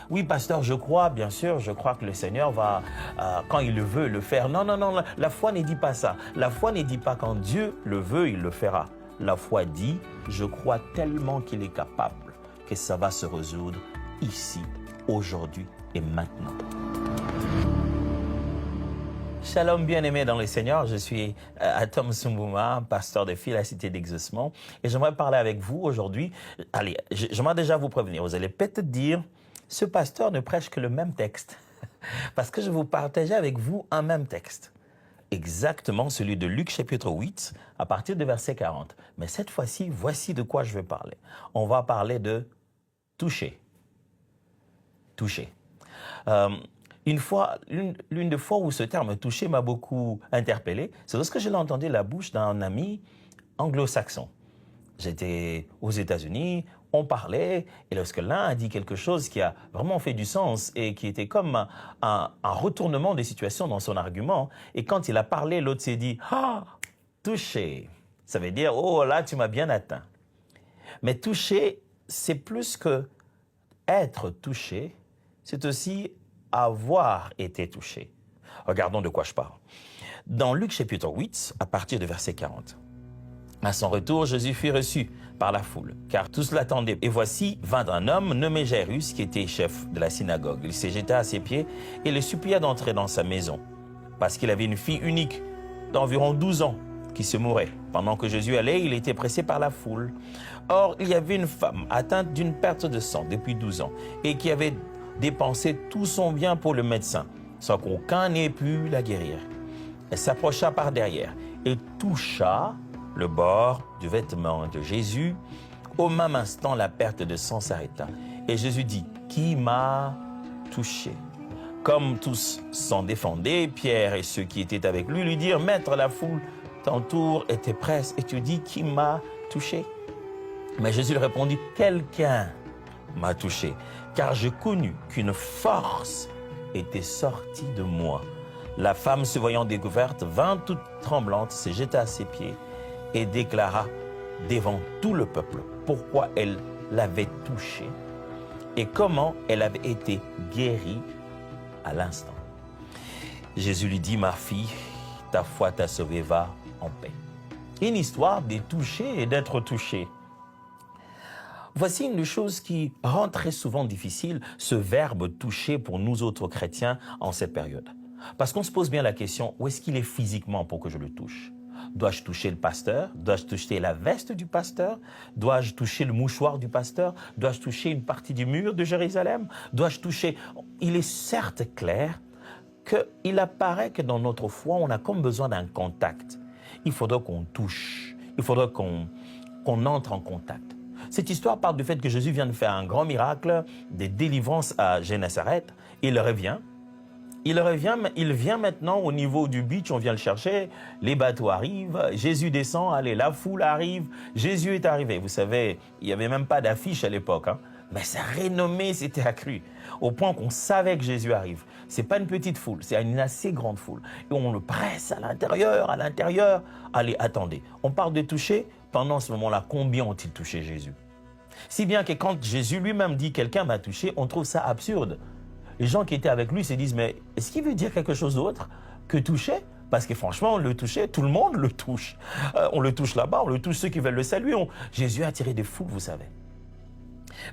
Oui, pasteur, je crois, bien sûr, je crois que le Seigneur va, quand il le veut, le faire. Non, non, non, la foi ne dit pas ça. La foi ne dit pas quand Dieu le veut, il le fera. La foi dit, je crois tellement qu'il est capable que ça va se résoudre ici, aujourd'hui et maintenant. Shalom bien-aimés dans le Seigneur, je suis Atom Sumbouma, pasteur de Filles, la Cité d'Exaucement, et j'aimerais parler avec vous aujourd'hui. Allez, j'aimerais déjà vous prévenir, vous allez peut-être dire, ce pasteur ne prêche que le même texte, parce que je vais vous partager avec vous un même texte, exactement celui de Luc chapitre 8, à partir du verset 40. Mais cette fois-ci, voici de quoi je vais parler. On va parler de toucher. Toucher. L'une des fois où ce terme « toucher » m'a beaucoup interpellé, c'est lorsque je l'ai entendu de la bouche d'un ami anglo-saxon. J'étais aux États-Unis, on parlait, et lorsque l'un a dit quelque chose qui a vraiment fait du sens et qui était comme un retournement des situations dans son argument, et quand il a parlé, l'autre s'est dit « Ah, toucher ». Ça veut dire « Oh là, tu m'as bien atteint ». Mais toucher, c'est plus que être touché, c'est aussi avoir été touché. Regardons de quoi je parle. Dans Luc chapitre 8, à partir du verset 40. À son retour, Jésus fut reçu par la foule, car tous l'attendaient. Et voici, vint un homme nommé Jairus, qui était chef de la synagogue. Il se jeta à ses pieds et le supplia d'entrer dans sa maison, parce qu'il avait une fille unique d'environ 12 ans qui se mourait. Pendant que Jésus allait, il était pressé par la foule. Or, il y avait une femme atteinte d'une perte de sang depuis 12 ans et qui avait dépensé tout son bien pour le médecin, sans qu'aucun n'ait pu la guérir. Elle s'approcha par derrière et toucha le bord du vêtement de Jésus. Au même instant, la perte de sang s'arrêta. Et Jésus dit, « Qui m'a touché ?» Comme tous s'en défendaient, Pierre et ceux qui étaient avec lui dirent, « Maître, la foule t'entoure et te presse, et tu dis, qui m'a touché ?» Mais Jésus lui répondit, « Quelqu'un m'a touché, car j'ai connu qu'une force était sortie de moi. » La femme, se voyant découverte, vint toute tremblante, se jeta à ses pieds et déclara devant tout le peuple pourquoi elle l'avait touché et comment elle avait été guérie à l'instant. Jésus lui dit, « Ma fille, ta foi t'a sauvée, va en paix. » Une histoire de toucher et d'être touché. Voici une chose qui rend très souvent difficile ce verbe « toucher » pour nous autres chrétiens en cette période. Parce qu'on se pose bien la question, où est-ce qu'il est physiquement pour que je le touche? Dois-je toucher le pasteur? Dois-je toucher la veste du pasteur? Dois-je toucher le mouchoir du pasteur? Dois-je toucher une partie du mur de Jérusalem? Dois-je toucher... Il est certes clair qu'il apparaît que dans notre foi, on a comme besoin d'un contact. Il faudra qu'on touche, il faudra qu'on entre en contact. Cette histoire parle du fait que Jésus vient de faire un grand miracle de délivrance à Génézareth. Il revient. Il vient maintenant au niveau du beach, on vient le chercher, les bateaux arrivent, Jésus descend, allez, la foule arrive, Jésus est arrivé. Vous savez, il n'y avait même pas d'affiche à l'époque, hein, mais sa renommée s'était accrue, au point qu'on savait que Jésus arrive. Ce n'est pas une petite foule, c'est une assez grande foule. Et on le presse à l'intérieur. Allez, attendez, on parle de toucher, pendant ce moment-là, combien ont-ils touché Jésus? Si bien que quand Jésus lui-même dit « quelqu'un m'a touché », on trouve ça absurde. Les gens qui étaient avec lui se disent, mais est-ce qu'il veut dire quelque chose d'autre que toucher? Parce que franchement, le toucher, tout le monde le touche. On le touche là-bas, on le touche ceux qui veulent le saluer. Jésus a attiré des foules, vous savez.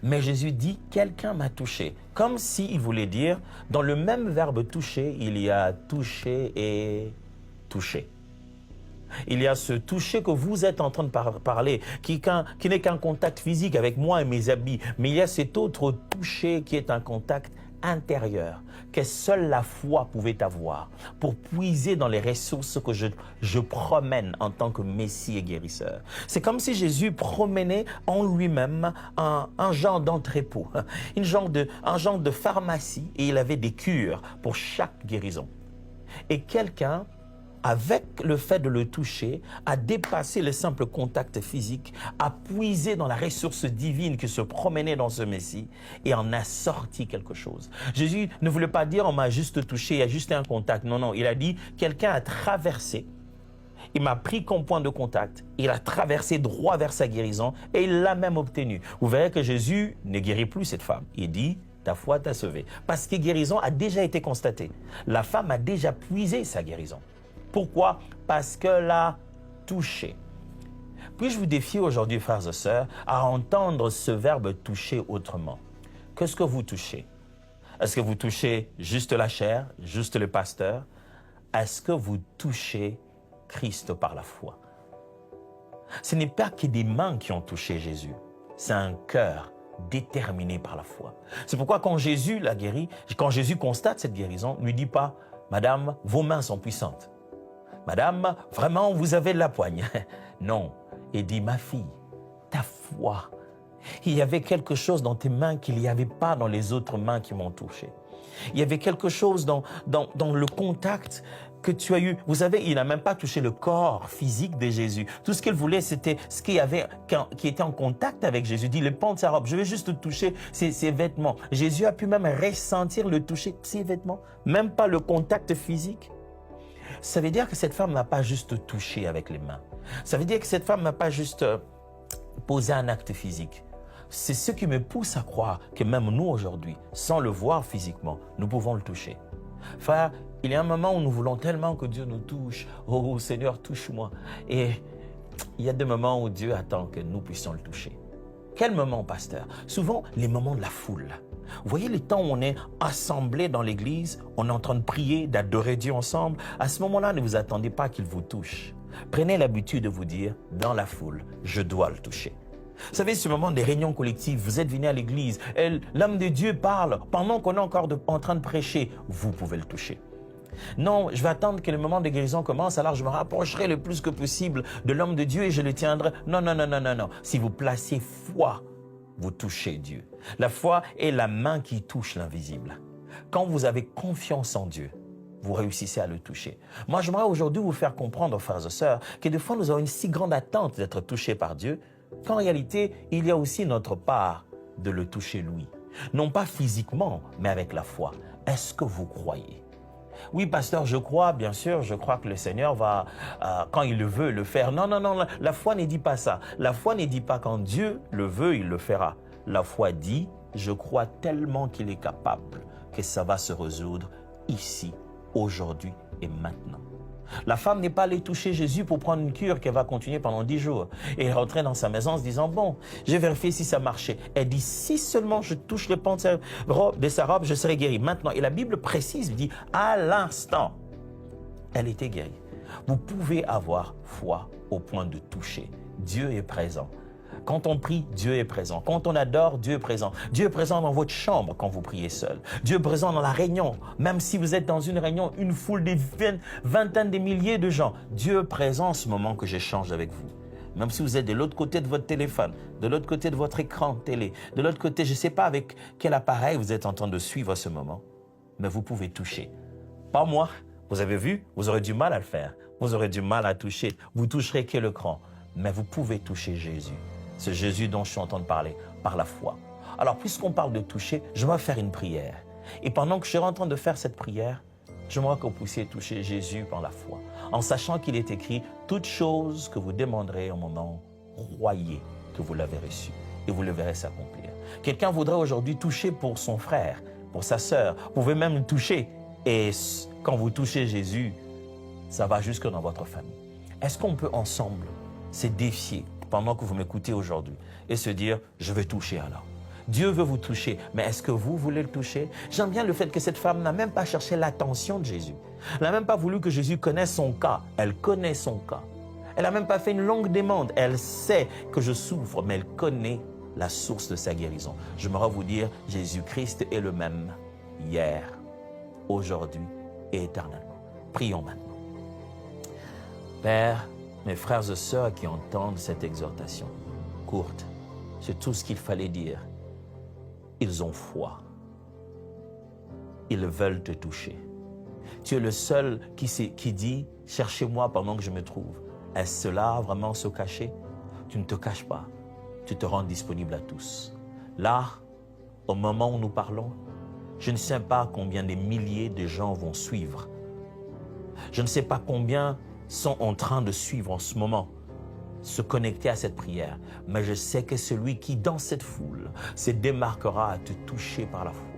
Mais Jésus dit, quelqu'un m'a touché. Comme s'il voulait dire, dans le même verbe toucher, il y a toucher et toucher. Il y a ce toucher que vous êtes en train de parler, qui n'est qu'un contact physique avec moi et mes habits. Mais il y a cet autre toucher qui est un contact intérieur que seule la foi pouvait avoir pour puiser dans les ressources que je promène en tant que Messie et guérisseur. C'est comme si Jésus promenait en lui-même un genre d'entrepôt, un genre de pharmacie, et il avait des cures pour chaque guérison. Et quelqu'un, avec le fait de le toucher, a dépassé le simple contact physique, a puisé dans la ressource divine qui se promenait dans ce Messie et en a sorti quelque chose. Jésus ne voulait pas dire « on m'a juste touché, il y a juste un contact ». Non, non, il a dit « quelqu'un a traversé, il m'a pris comme point de contact, il a traversé droit vers sa guérison et il l'a même obtenu ». Vous verrez que Jésus ne guérit plus cette femme. Il dit ta foi t'a sauvé. Parce que guérison a déjà été constatée. La femme a déjà puisé sa guérison. Pourquoi? Parce qu'elle l'a touché. Puis-je vous défier aujourd'hui, frères et sœurs, à entendre ce verbe toucher autrement? Qu'est-ce que vous touchez? Est-ce que vous touchez juste la chair, juste le pasteur? Est-ce que vous touchez Christ par la foi? Ce n'est pas que des mains qui ont touché Jésus, c'est un cœur déterminé par la foi. C'est pourquoi quand Jésus l'a guéri, quand Jésus constate cette guérison, ne lui dit pas « Madame, vos mains sont puissantes. Madame, vraiment, vous avez de la poigne. » Non, il dit « Ma fille, ta foi. » Il y avait quelque chose dans tes mains qu'il n'y avait pas dans les autres mains qui m'ont touché. Il y avait quelque chose dans le contact que tu as eu. Vous savez, il n'a même pas touché le corps physique de Jésus. Tout ce qu'il voulait, c'était ce qui était en contact avec Jésus. Il dit, le pan de sa robe, je vais juste toucher ses vêtements. Jésus a pu même ressentir le toucher de ses vêtements, même pas le contact physique. Ça veut dire que cette femme n'a pas juste touché avec les mains. Ça veut dire que cette femme n'a pas juste posé un acte physique. C'est ce qui me pousse à croire que même nous aujourd'hui, sans le voir physiquement, nous pouvons le toucher. Frère, il y a un moment où nous voulons tellement que Dieu nous touche. Oh Seigneur, touche-moi. Et il y a des moments où Dieu attend que nous puissions le toucher. Quel moment, pasteur? Souvent, les moments de la foule. Vous voyez les temps où on est assemblés dans l'église, on est en train de prier, d'adorer Dieu ensemble. À ce moment-là, ne vous attendez pas qu'il vous touche. Prenez l'habitude de vous dire, dans la foule, je dois le toucher. Vous savez, ce moment des réunions collectives, vous êtes venus à l'église, l'homme de Dieu parle, pendant qu'on est encore en train de prêcher, vous pouvez le toucher. Non, je vais attendre que le moment de guérison commence, alors je me rapprocherai le plus que possible de l'homme de Dieu et je le tiendrai. Non, non, non, non, non, non. Si vous placez foi, vous touchez Dieu. La foi est la main qui touche l'invisible. Quand vous avez confiance en Dieu, vous réussissez à le toucher. Moi, j'aimerais aujourd'hui vous faire comprendre, frères et sœurs, que des fois, nous avons une si grande attente d'être touchés par Dieu, qu'en réalité, il y a aussi notre part de le toucher lui. Non pas physiquement, mais avec la foi. Est-ce que vous croyez? Oui, pasteur, je crois, bien sûr, je crois que le Seigneur va, quand il le veut, le faire. Non, non, non, la foi ne dit pas ça. La foi ne dit pas quand Dieu le veut, il le fera. La foi dit, je crois tellement qu'il est capable que ça va se résoudre ici, aujourd'hui et maintenant. La femme n'est pas allée toucher Jésus pour prendre une cure qu'elle va continuer pendant 10 jours. Et elle rentrait dans sa maison en se disant, bon, j'ai vérifié si ça marchait. Elle dit, si seulement je touche le pan de sa robe, je serai guérie. Maintenant, et la Bible précise, dit, à l'instant, elle était guérie. Vous pouvez avoir foi au point de toucher. Dieu est présent. Quand on prie, Dieu est présent. Quand on adore, Dieu est présent. Dieu est présent dans votre chambre quand vous priez seul. Dieu est présent dans la réunion. Même si vous êtes dans une réunion, une foule de vingtaines de milliers de gens, Dieu est présent en ce moment que j'échange avec vous. Même si vous êtes de l'autre côté de votre téléphone, de l'autre côté de votre écran de télé, de l'autre côté, je ne sais pas avec quel appareil vous êtes en train de suivre ce moment, mais vous pouvez toucher. Pas moi. Vous avez vu, vous aurez du mal à le faire. Vous aurez du mal à toucher. Vous toucherez que le cran. Mais vous pouvez toucher Jésus. C'est Jésus dont je suis en train de parler, par la foi. Alors, puisqu'on parle de toucher, je vais faire une prière. Et pendant que je serai en train de faire cette prière, j'aimerais que vous puissiez toucher Jésus par la foi, en sachant qu'il est écrit, toute chose que vous demanderez en mon nom, croyez que vous l'avez reçu et vous le verrez s'accomplir. Quelqu'un voudrait aujourd'hui toucher pour son frère, pour sa sœur. Vous pouvez même le toucher. Et quand vous touchez Jésus, ça va jusque dans votre famille. Est-ce qu'on peut ensemble se défier pendant que vous m'écoutez aujourd'hui et se dire, je vais toucher alors. Dieu veut vous toucher, mais est-ce que vous voulez le toucher? J'aime bien le fait que cette femme n'a même pas cherché l'attention de Jésus. Elle n'a même pas voulu que Jésus connaisse son cas. Elle connaît son cas. Elle n'a même pas fait une longue demande. Elle sait que je souffre, mais elle connaît la source de sa guérison. J'aimerais vous dire, Jésus-Christ est le même hier, aujourd'hui et éternellement. Prions maintenant. Père, mes frères et sœurs qui entendent cette exhortation courte, c'est tout ce qu'il fallait dire. Ils ont foi. Ils veulent te toucher. Tu es le seul qui dit, cherchez-moi pendant que je me trouve. Est-ce cela vraiment se cacher? Tu ne te caches pas. Tu te rends disponible à tous. Là, au moment où nous parlons, je ne sais pas combien de milliers de gens vont suivre. Je ne sais pas combien sont en train de suivre en ce moment, se connecter à cette prière. Mais je sais que celui qui, dans cette foule, se démarquera à te toucher par la foi.